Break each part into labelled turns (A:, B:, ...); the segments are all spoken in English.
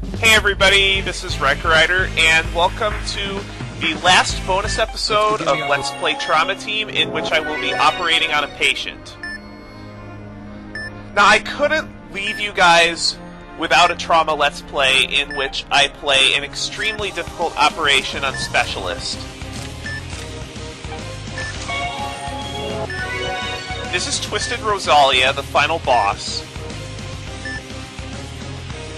A: Hey everybody, this is Riker Rider, and welcome to the last bonus episode of Let's Play Trauma Team, in which I will be operating on a patient. Now, I couldn't leave you guys without a Trauma Let's Play in which I play an extremely difficult operation on Specialist. This is Twisted Rosalia, the final boss.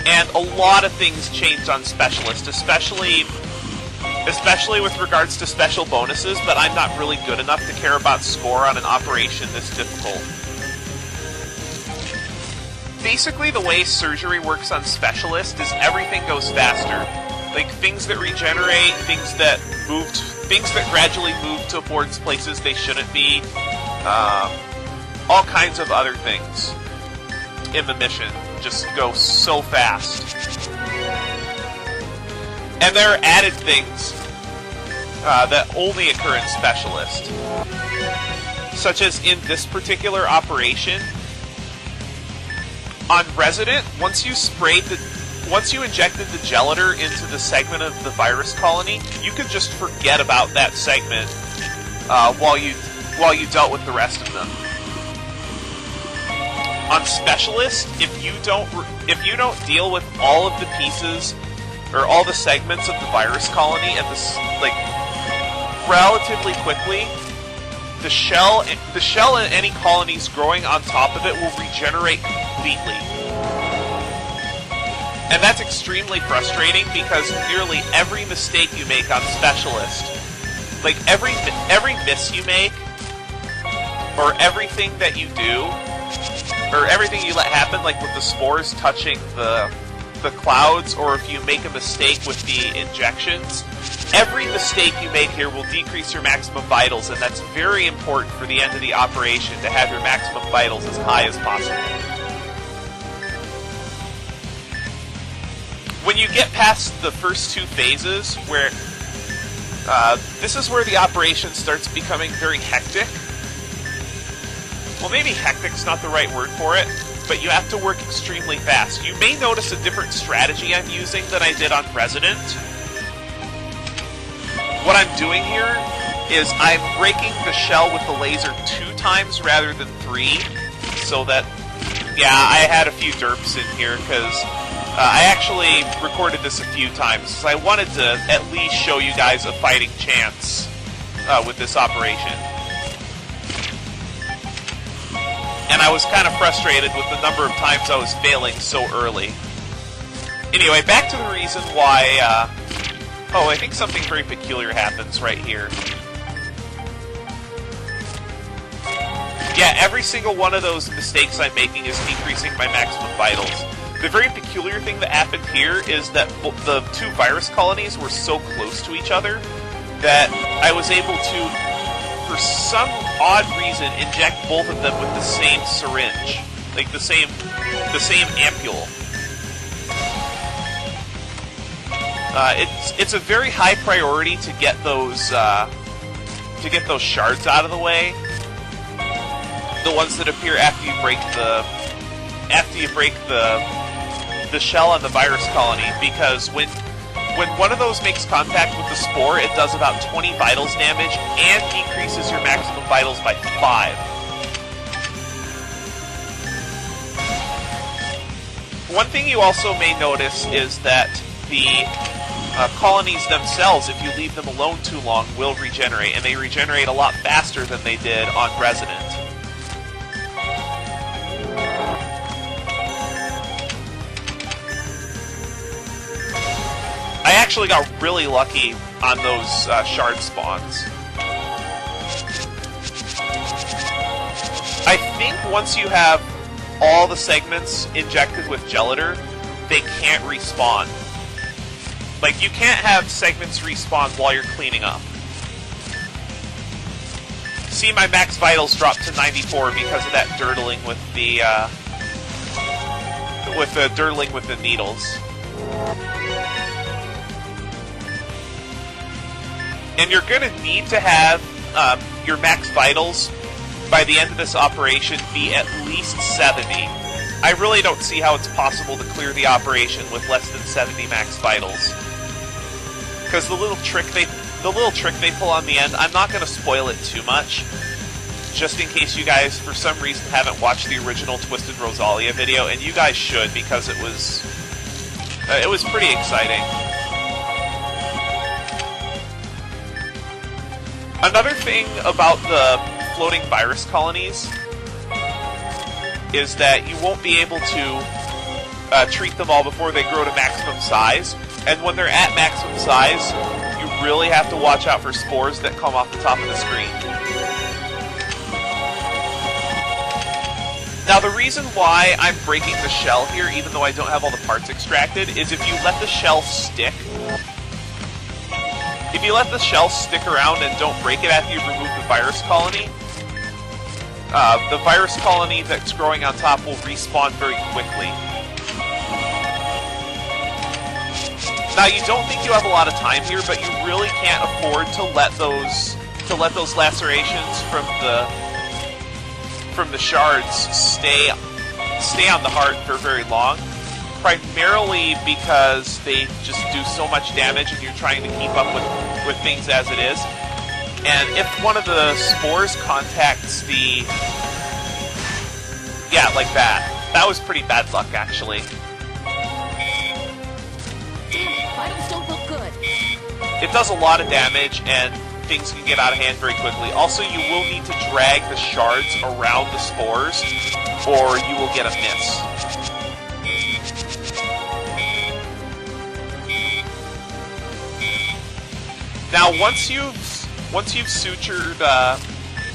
A: And a lot of things changed on Specialist, especially with regards to special bonuses, but I'm not really good enough to care about score on an operation this difficult. Basically, the way surgery works on Specialist is everything goes faster. Like, things that regenerate, things that gradually move towards places they shouldn't be, all kinds of other things in the mission just go so fast. And there are added things that only occur in Specialist. Such as in this particular operation, on Resident, once you injected the gelator into the segment of the virus colony, you could just forget about that segment while you dealt with the rest of them. On Specialist, if you don't deal with all of the pieces or all the segments of the virus colony at this relatively quickly, the shell and any colonies growing on top of it will regenerate completely. And that's extremely frustrating because nearly every mistake you make on Specialist, like every miss you make, or everything that you do, or everything you let happen, like with the spores touching the clouds, or if you make a mistake with the injections, every mistake you make here will decrease your maximum vitals, and that's very important for the end of the operation, to have your maximum vitals as high as possible. When you get past the first two phases, where this is where the operation starts becoming very hectic. Well, maybe hectic's not the right word for it, but you have to work extremely fast. You may notice a different strategy I'm using than I did on Resident. What I'm doing here is I'm breaking the shell with the laser 2 times rather than 3, so that, yeah, I had a few derps in here, because I actually recorded this a few times, so I wanted to at least show you guys a fighting chance with this operation. And I was kind of frustrated with the number of times I was failing so early. Anyway, back to the reason why... I think something very peculiar happens right here. Yeah, every single one of those mistakes I'm making is decreasing my maximum vitals. The very peculiar thing that happened here is that the two virus colonies were so close to each other that I was able to, for some odd reason, inject both of them with the same syringe, like the same ampule. It's a very high priority to get those shards out of the way. The ones that appear after you break the shell on the virus colony, because when one of those makes contact with the spore, it does about 20 vitals damage and decreases your maximum vitals by 5. One thing you also may notice is that the colonies themselves, if you leave them alone too long, will regenerate, and they regenerate a lot faster than they did on Resident. I actually got really lucky on those shard spawns. I think once you have all the segments injected with gelator, they can't respawn. Like, you can't have segments respawn while you're cleaning up. See, my max vitals dropped to 94 because of that dirtling with the needles. And you're going to need to have your max vitals by the end of this operation be at least 70. I really don't see how it's possible to clear the operation with less than 70 max vitals. Because the little trick they pull on the end, I'm not going to spoil it too much, just in case you guys, for some reason, haven't watched the original Twisted Rosalia video, and you guys should, because it was pretty exciting. Another thing about the floating virus colonies is that you won't be able to treat them all before they grow to maximum size, and when they're at maximum size, you really have to watch out for spores that come off the top of the screen. Now, the reason why I'm breaking the shell here, even though I don't have all the parts extracted, is if you let the shell stick, around and don't break it after you've removed the virus colony, the virus colony that's growing on top will respawn very quickly. Now, you don't think you have a lot of time here, but you really can't afford to let those lacerations from the shards stay on the heart for very long. Primarily because they just do so much damage, and you're trying to keep up with things as it is. And if one of the spores contacts the... Yeah, like that. That was pretty bad luck, actually.
B: Vitals don't look good.
A: It does a lot of damage, and things can get out of hand very quickly. Also, you will need to drag the shards around the spores, or you will get a miss. Now, once you've sutured,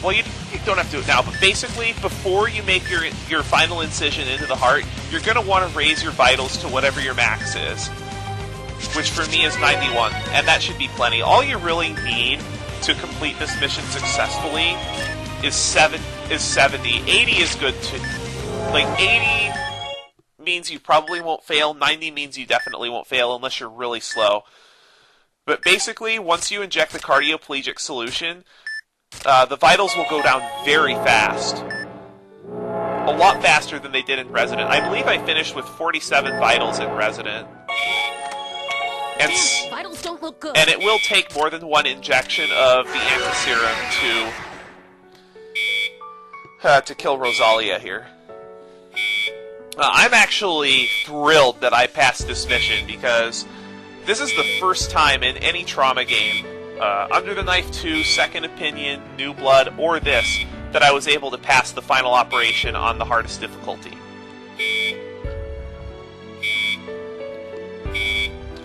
A: well, you don't have to do it now, but basically, before you make your final incision into the heart, you're going to want to raise your vitals to whatever your max is, which for me is 91, and that should be plenty. All you really need to complete this mission successfully is 70. 80 is good too. Like, 80 means you probably won't fail, 90 means you definitely won't fail unless you're really slow. But basically, once you inject the cardioplegic solution, the vitals will go down very fast. A lot faster than they did in Resident. I believe I finished with 47 vitals in Resident. And
B: vitals don't look good.
A: And it will take more than one injection of the anti-serum to kill Rosalia here. I'm actually thrilled that I passed this mission, because this is the first time in any trauma game, Under the Knife 2, Second Opinion, New Blood, or this, that I was able to pass the final operation on the hardest difficulty.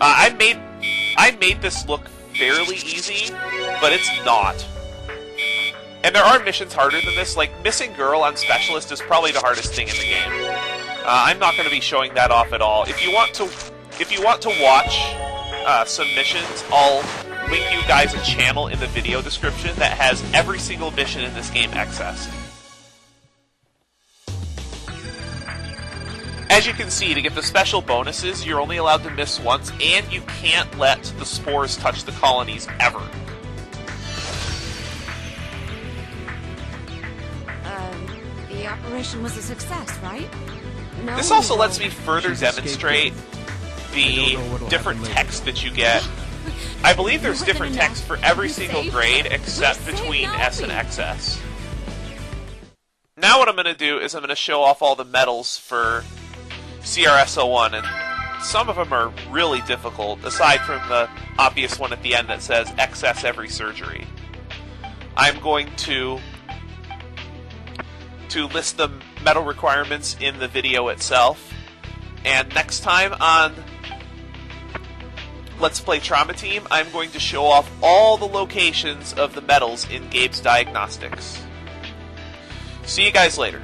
A: I made this look fairly easy, but it's not. And there are missions harder than this, like Missing Girl on Specialist is probably the hardest thing in the game. I'm not going to be showing that off at all. If you want to watch some missions, I'll link you guys a channel in the video description that has every single mission in this game accessed. As you can see, to get the special bonuses, you're only allowed to miss once, and you can't let the spores touch the colonies ever.
B: The operation was a success, right? No,
A: this also lets me further demonstrate the different text that you get. I believe there's different text for every single grade except between S and XS. Now what I'm going to do is I'm going to show off all the medals for CRS-01, and some of them are really difficult, aside from the obvious one at the end that says XS every surgery. I'm going to list the medal requirements in the video itself, and next time on Let's Play Trauma Team, I'm going to show off all the locations of the medals in Gabe's Diagnostics. See you guys later.